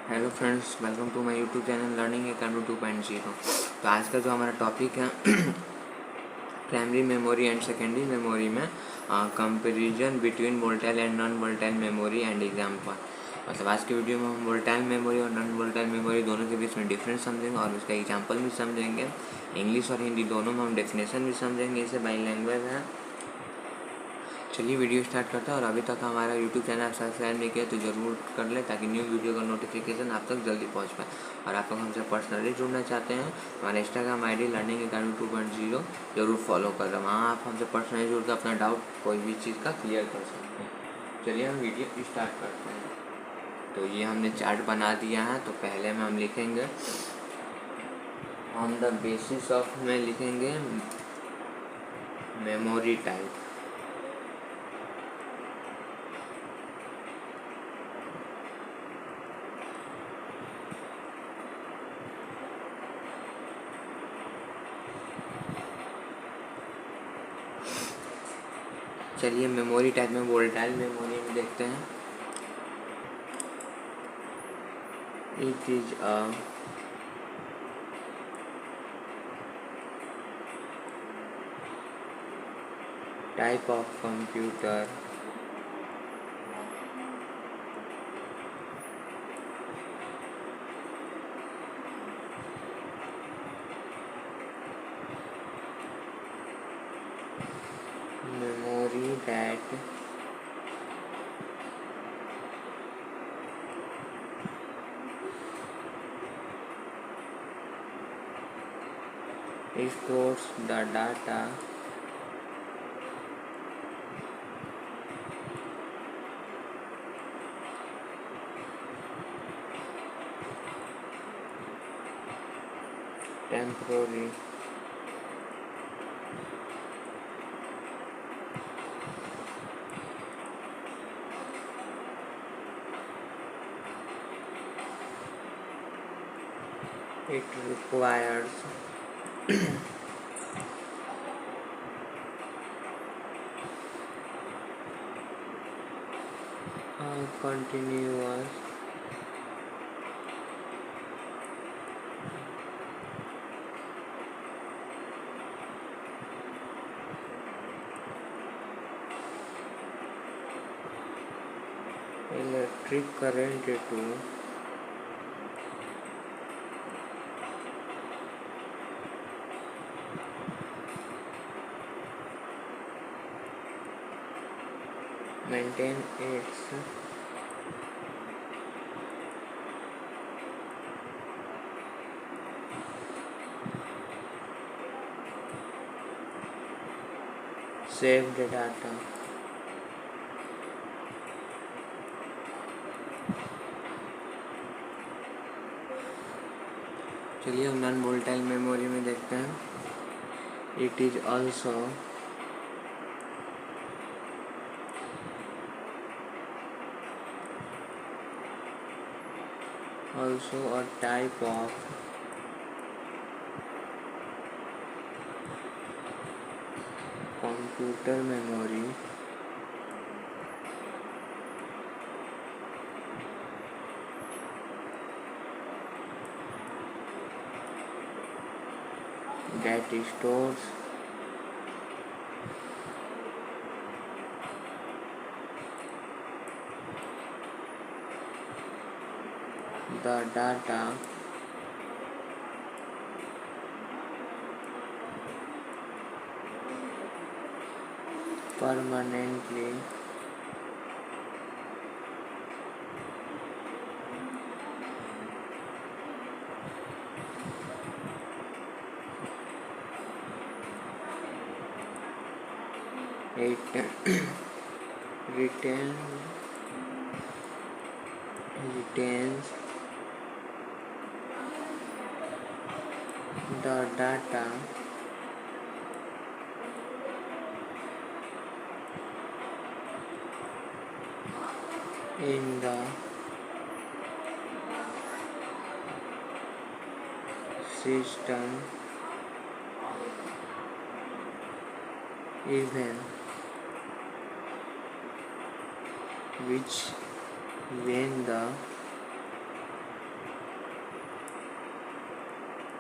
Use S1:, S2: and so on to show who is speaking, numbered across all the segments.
S1: Hello friends, welcome to my YouTube channel learning academy 2.0। तो आज का जो हमारा टॉपिक है primary memory and secondary memory में comparison between volatile and non volatile memory and example. मतलब आज की वीडियो में हम वोलेटाइल मेमोरी और नॉन वोलेटाइल मेमोरी दोनों के बीच में डिफरेंस समझेंगे और उसका एग्जाम्पल भी समझेंगे। इंग्लिश और हिंदी दोनों में हम डेफिनेशन भी समझेंगे। इसे बाई लैंग्वेज है। चलिए वीडियो स्टार्ट करते हैं। और अभी तक हमारा यूट्यूब चैनल सब्सक्राइब नहीं किया तो ज़रूर कर लें ताकि न्यू वीडियो का नोटिफिकेशन आप तक जल्दी पहुंच पाए। और आप लोग हमसे पर्सनली जुड़ना चाहते हैं तो हमारा Instagram I D learning academy 2.0 जरूर फॉलो कर लें। वहाँ आप हमसे पर्सनली जुड़ कर अपना डाउट कोई भी चीज़ का क्लियर कर सकते हैं। चलिए हम वीडियो स्टार्ट करते हैं। तो ये हमने चार्ट बना दिया है। तो पहले में हम लिखेंगे ऑन द बेसिस ऑफ में लिखेंगे मेमोरी टाइप। चलिए मेमोरी टाइप में वोलेटाइल मेमोरी में देखते हैं। It is a type of computer memory that stores the data temporarily it requires a continuous electric current to maintain its saved data। चलिए हम non volatile memory में देखते हैं। It is also a type of computer memory that stores the data permanently it retain, retains the data in the system even which when the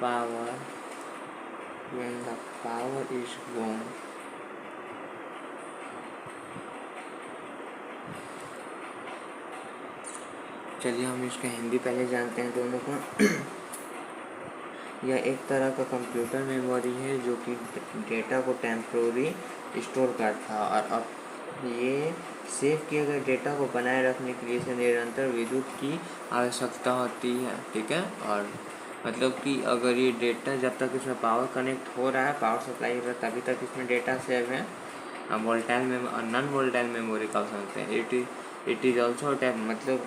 S1: power when the power is gone. चलिए हम इसका हिंदी पहले जानते हैं दोनों का। यह एक तरह का कंप्यूटर मेमोरी है जो कि डेटा को टेम्पोररी स्टोर करता है और अब ये सेव किए गए डेटा को बनाए रखने के लिए इसे निरंतर विद्युत की आवश्यकता होती है, ठीक है। और मतलब कि अगर ये डेटा जब तक इसमें पावर कनेक्ट हो रहा है, पावर सप्लाई हो रहा है, तभी तक इसमें डेटा सेव है। वोल्टाइल में नॉन वोल्टाइल मेमोरी कब समझते हैं, इट इज़ ऑल्सो टाइप, मतलब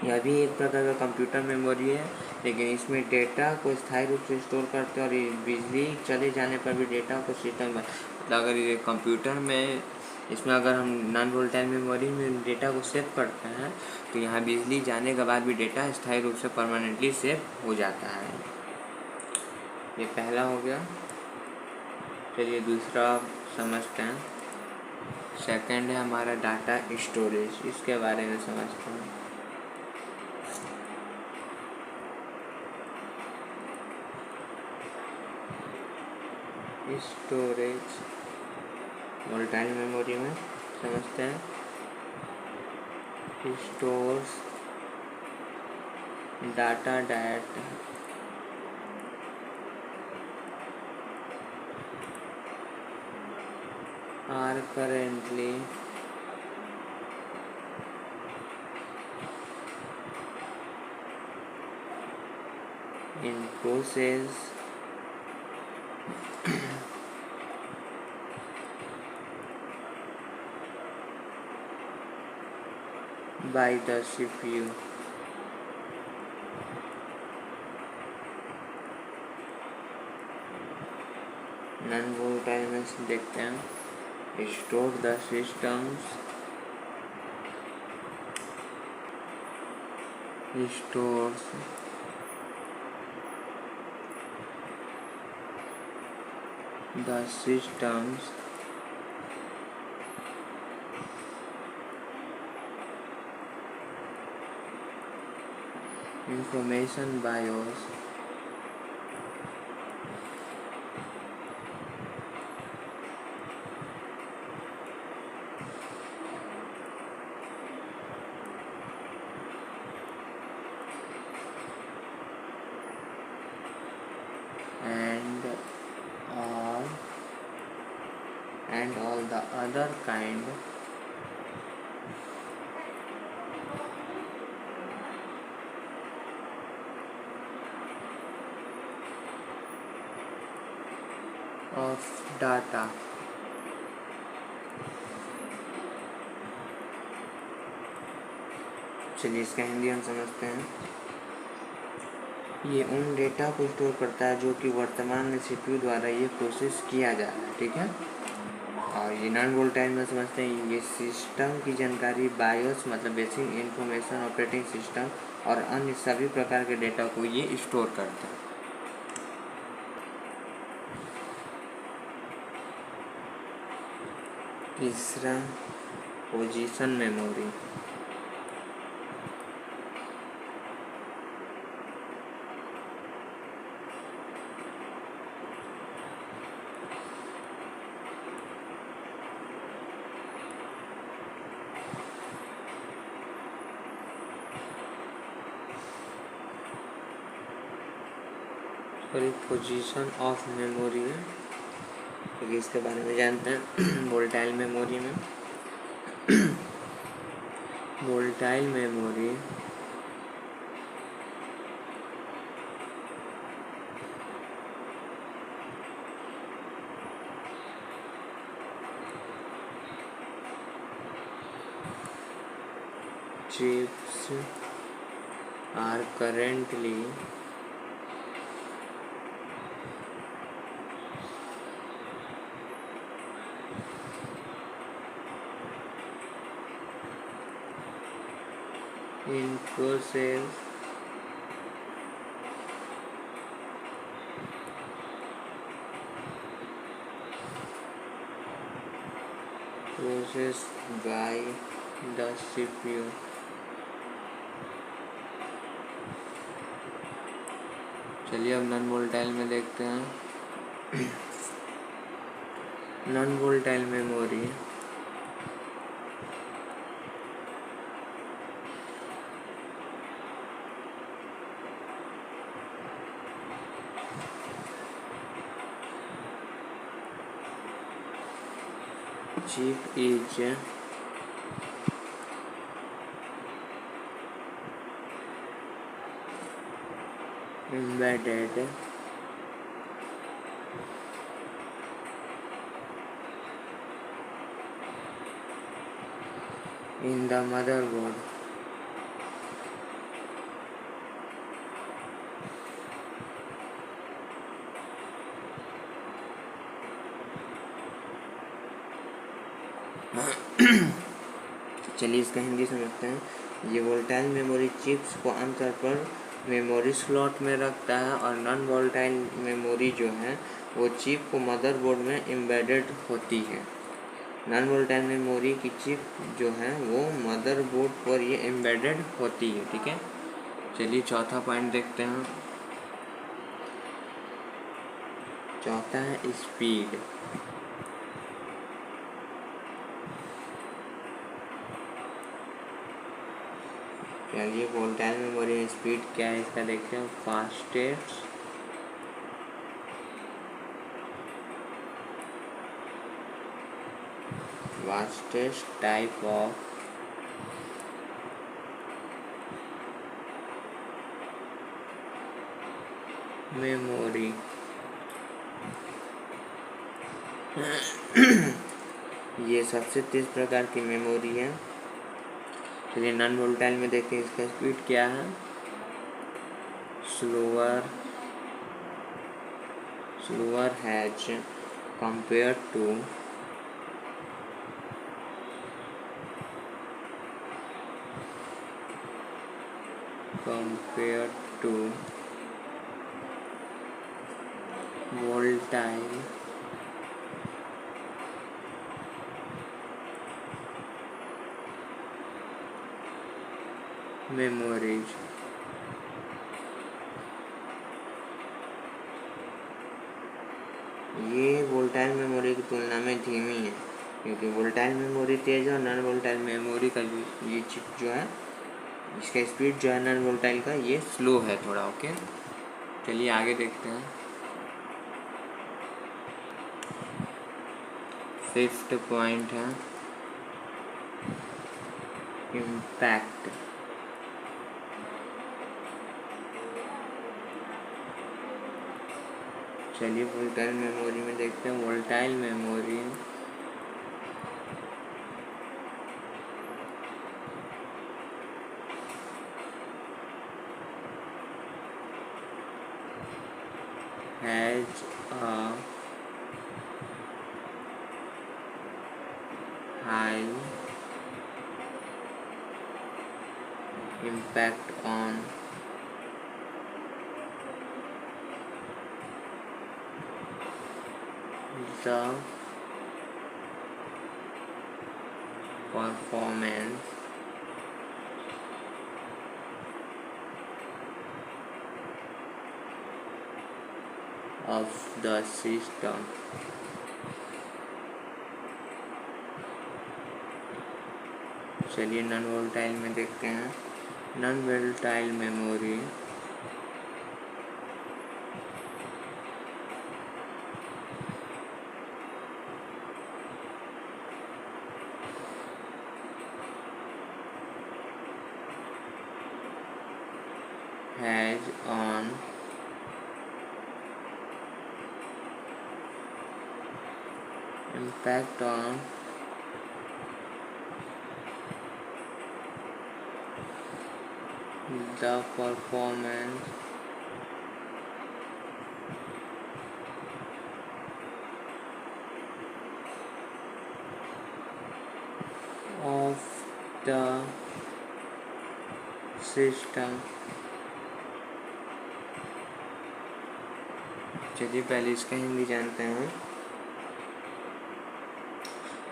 S1: यह भी एक प्रकार का कंप्यूटर मेमोरी है, लेकिन इसमें डेटा को स्थायी रूप से स्टोर करते हैं और ये बिजली चले जाने पर भी डेटा को सिस्टम में, मतलब अगर ये कंप्यूटर में इसमें अगर हम नॉन वोल्टाइल मेमोरी में डेटा को सेव करते हैं तो यहाँ बिजली जाने के बाद भी डेटा स्थायी रूप से परमानेंटली सेव हो जाता है। ये पहला हो गया। चलिए दूसरा समझते हैं। सेकंड है हमारा डाटा स्टोरेज, इसके बारे में समझते हैं। स्टोरेज वोल्टाइल मेमोरी में समझते हैं। Stores data that are currently in process by the CPU. Non volatile में देखते हैं। Store the systems stores the systems information BIOS and all the other kind of data चलिए इसका हिंदी हम समझते हैं। ये उन डेटा को स्टोर करता है जो कि वर्तमान में सीपीयू द्वारा ये प्रोसेस किया जा रहा है, ठीक है। और ये नॉन वोल्टाइल में समझते हैं, ये सिस्टम की जानकारी बायोस मतलब बेसिक इंफॉर्मेशन ऑपरेटिंग सिस्टम और अन्य सभी प्रकार के डेटा को ये स्टोर करता है। तीसरा position memory. Position of memory है, तो इसके बारे में जानते हैं। वोल्टाइल मेमोरी में volatile memory chips are currently in process by the CPU चलिए अब नॉन वोलेटाइल में देखते हैं। Non volatile memory chip is embedded in the motherboard. चलिए इसका हिंदी समझते हैं। ये वोलेटाइल मेमोरी चिप्स को आमतौर पर मेमोरी स्लॉट में रखता है और नॉन वोलेटाइल मेमोरी जो है वो चिप को मदरबोर्ड में एम्बेडेड होती है। नॉन वोलेटाइल मेमोरी की चिप जो है वो मदरबोर्ड पर ये एम्बेडेड होती है। ठीक है, चलिए चौथा पॉइंट देखते हैं। चौथा है स्पीड। चलिए वोलेटाइल मेमोरी में स्पीड क्या है इसका देखते हैं। Fastest type of memory. ये सबसे तेज प्रकार की मेमोरी है। चलिए नॉन वोलेटाइल में देखते हैं इसका स्पीड क्या है। Slower has compare to volatile memories. ये वोलेटाइल मेमोरी की तुलना में धीमी है, क्योंकि वोलेटाइल मेमोरी तेज है और नॉन वोलेटाइल मेमोरी का ये चिप जो है इसका स्पीड जो है नॉन वोलेटाइल का ये स्लो है थोड़ा। ओके, चलिए आगे देखते हैं। फिफ्थ पॉइंट है इम्पैक्ट। चलिए वोलेटाइल मेमोरी में देखते हैं। Volatile memory has a high impact on the performance of the system. चलिए नॉन वोलेटाइल में देखते हैं। Non volatile memory has an impact on the performance of the system. चलिए पहले इसका हिंदी जानते हैं।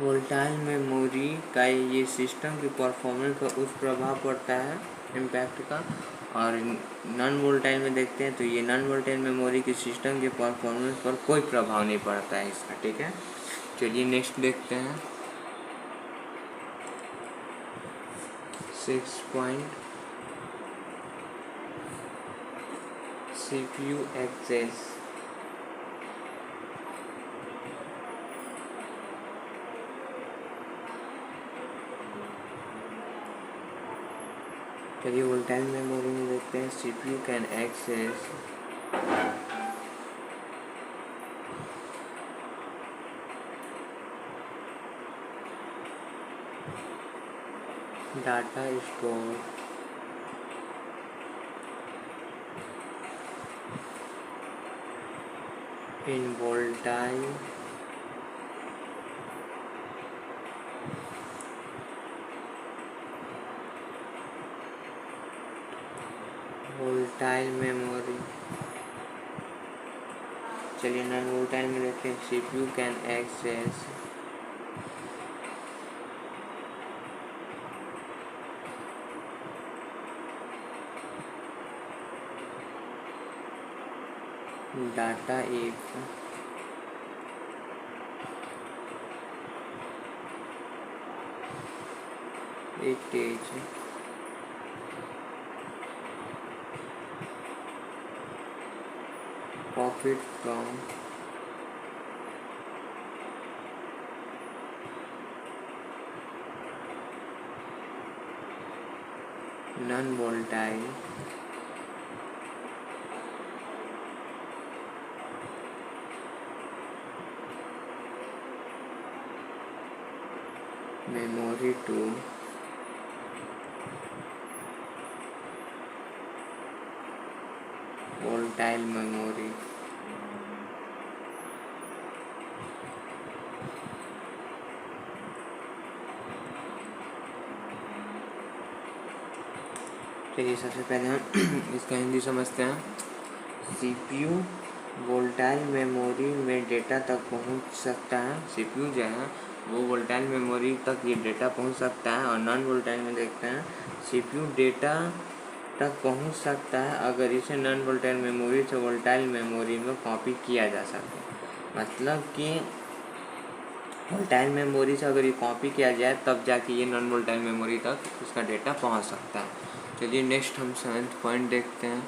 S1: वोलेटाइल मेमोरी का ये सिस्टम की परफॉर्मेंस पर उस प्रभाव पड़ता है इम्पैक्ट का। और नॉन वोलेटाइल में देखते हैं तो ये नॉन वोलेटाइल मेमोरी की सिस्टम के परफॉर्मेंस पर कोई प्रभाव नहीं पड़ता है इसका, ठीक है। चलिए नेक्स्ट देखते हैं 6 पॉइंट CPU एक्सेस। चलिए वोलेटाइल मेमोरी में देखते हैं CPU can access data store in volatile memory. चलिए नॉन वोलेटाइल में देखते हैं CPU can access data it is copied from non-volatile memory to volatile memory। चलिए सबसे पहले हम इसका हिंदी समझते हैं। CPU वोलेटाइल मेमोरी में डेटा तक पहुंच सकता है। CPU जो है वो वोलेटाइल मेमोरी तक ये डेटा पहुंच सकता है। और नॉन वोलेटाइल में देखते हैं CPU डेटा तक पहुंच सकता है अगर इसे नॉन वोलेटाइल मेमोरी से वोलेटाइल मेमोरी में कॉपी किया जा सके। मतलब कि वोलेटाइल मेमोरी से अगर ये कॉपी किया जाए तब जाके ये नॉन वोलेटाइल मेमोरी तक इसका डेटा पहुंच सकता है। चलिए नेक्स्ट हम 7th पॉइंट देखते हैं।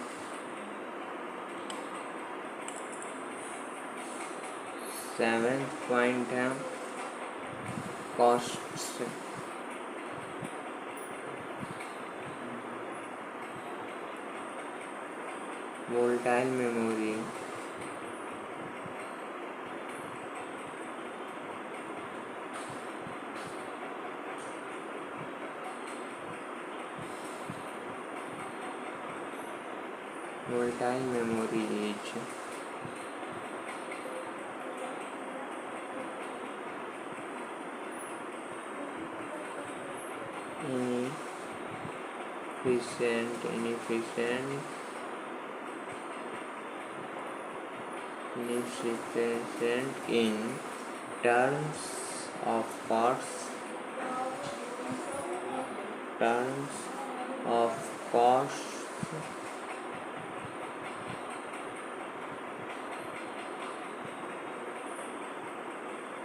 S1: 7th पॉइंट है cost. Volatile memory volatile memory is inefficient in terms of cost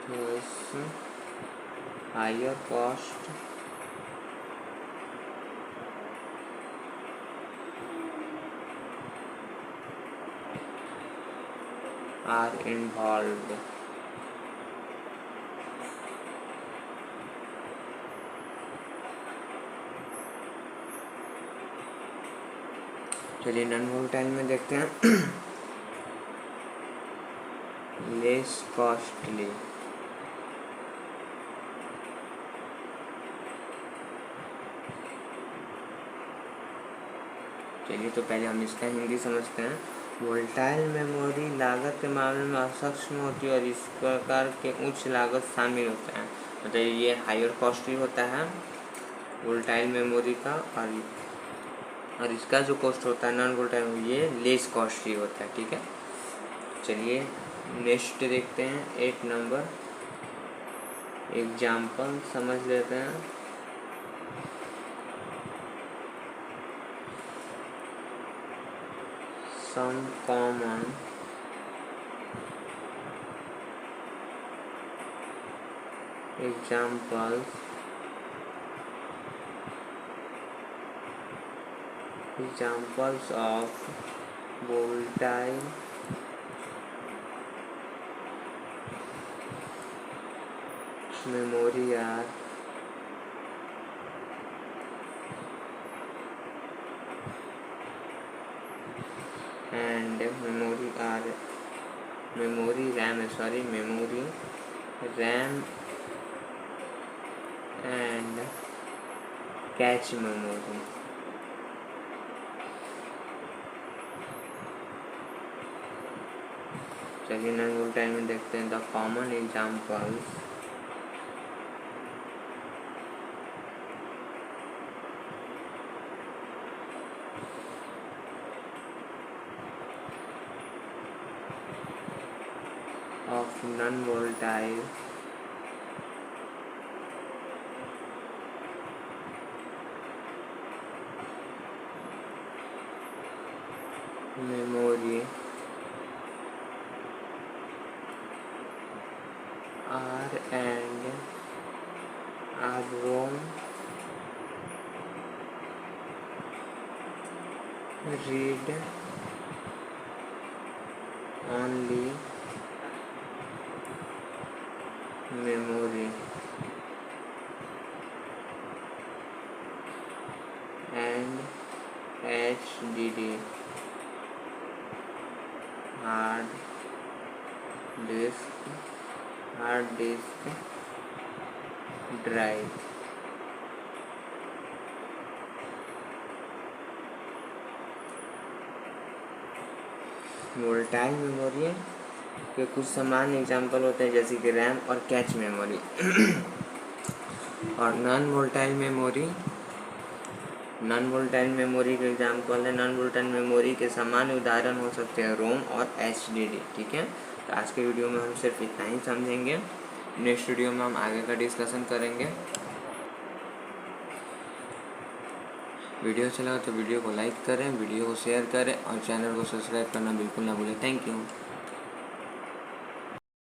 S1: thus higher cost are involved। चलिए नॉन वोलेटाइल में देखते हैं लेस कॉस्टली। चलिए तो पहले हम इसका हिंदी समझते हैं। वोलेटाइल मेमोरी लागत के मामले में अक्षम होती है और इस प्रकार के उच्च लागत शामिल होता है। मतलब ये हायर कॉस्टली होता है वोलेटाइल मेमोरी का, और इसका जो कॉस्ट होता है नॉन वोलेटाइल ये लेस कॉस्टली होता है, ठीक है। चलिए नेक्स्ट देखते हैं 8 नंबर एग्जाम्पल समझ लेते हैं। some common examples of volatile memory are and memory RAM and cache memory. चलिए नॉन वोलेटाइल में देखते हैं the common examples of non volatile memory are and are ROM, read only memory and HDD hard disk drive. Volatile memory के कुछ समान example होते हैं जैसे कि रैम और कैच मेमोरी और नॉन वोलेटाइल मेमोरी के एग्जाम्पल है। नॉन वोलेटाइल मेमोरी के समान उदाहरण हो सकते हैं रोम और HDD। ठीक है, तो आज के वीडियो में हम सिर्फ इतना ही समझेंगे। नेक्स्ट वीडियो में हम आगे का डिस्कशन करेंगे। वीडियो अच्छा लगा तो वीडियो को लाइक करें, वीडियो को शेयर करें और चैनल को सब्सक्राइब करना बिल्कुल ना भूलें। Thank you.